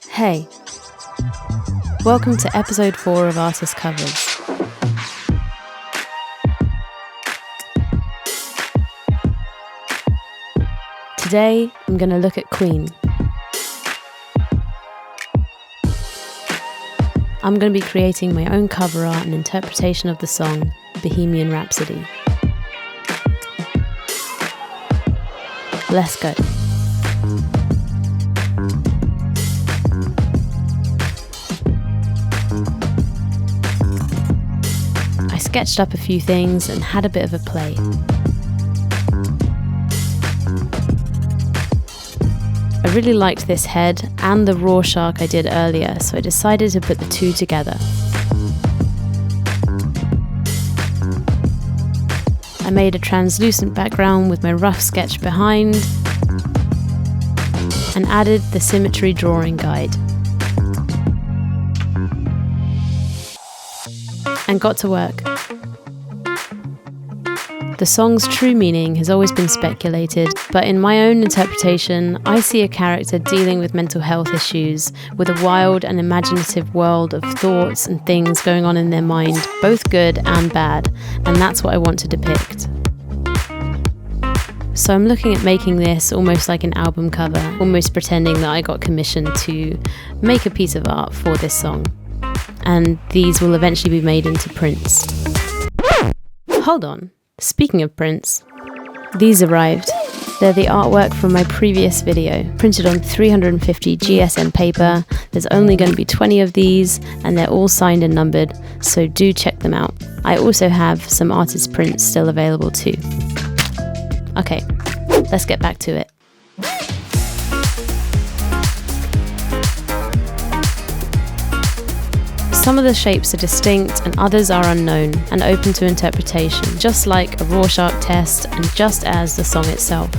Hey, welcome to episode 4 of Artist Covers. Today, I'm going to look at Queen. I'm going to be creating my own cover art and interpretation of the song Bohemian Rhapsody. Let's go. I sketched up a few things and had a bit of a play. I really liked this head and the Rorschach I did earlier, so I decided to put the two together. I made a translucent background with my rough sketch behind and added the symmetry drawing guide. And got to work. The song's true meaning has always been speculated, but in my own interpretation, I see a character dealing with mental health issues, with a wild and imaginative world of thoughts and things going on in their mind, both good and bad, and that's what I want to depict. So I'm looking at making this almost like an album cover, almost pretending that I got commissioned to make a piece of art for this song. And these will eventually be made into prints. Hold on. Speaking of prints, these arrived. They're the artwork from my previous video, printed on 350 GSM paper. There's only going to be 20 of these, and they're all signed and numbered, so do check them out. I also have some artist prints still available too. Okay, let's get back to it. Some of the shapes are distinct and others are unknown and open to interpretation, just like a Rorschach test and just as the song itself.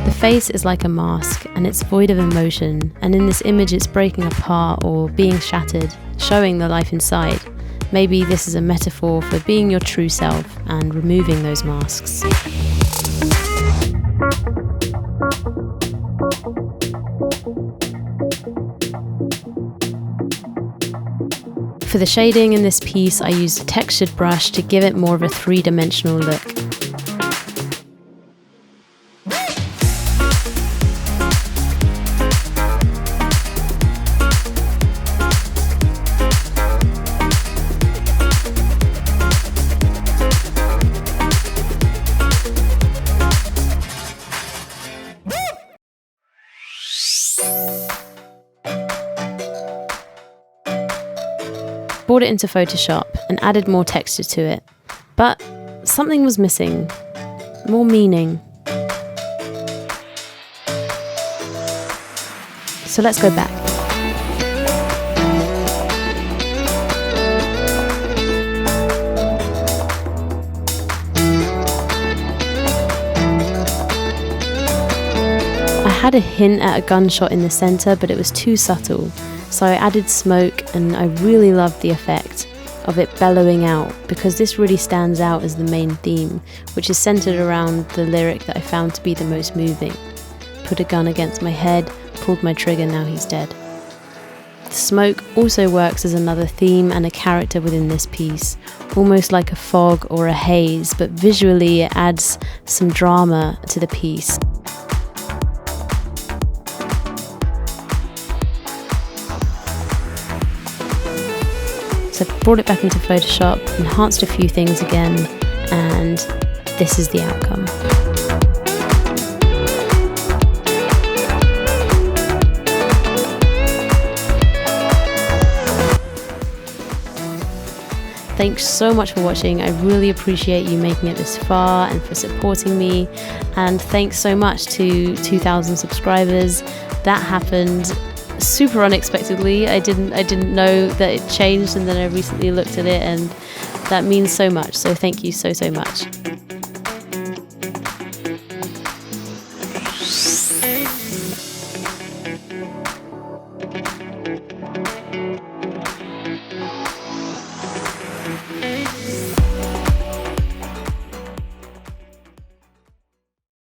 The face is like a mask and it's void of emotion, and in this image it's breaking apart or being shattered, showing the life inside. Maybe this is a metaphor for being your true self and removing those masks. For the shading in this piece, I used a textured brush to give it more of a three-dimensional look. Brought it into Photoshop and added more texture to it, but something was missing, more meaning. So let's go back. I had a hint at a gunshot in the center, but it was too subtle. So I added smoke, and I really loved the effect of it bellowing out, because this really stands out as the main theme, which is centered around the lyric that I found to be the most moving. Put a gun against my head, pulled my trigger, now he's dead. The smoke also works as another theme and a character within this piece, almost like a fog or a haze, but visually it adds some drama to the piece. So I brought it back into Photoshop, enhanced a few things again, and this is the outcome. Thanks so much for watching. I really appreciate you making it this far and for supporting me. And thanks so much to 2,000 subscribers. That happened super unexpectedly. I didn't know that it changed, and then I recently looked at it, and that means so much. So thank you so much.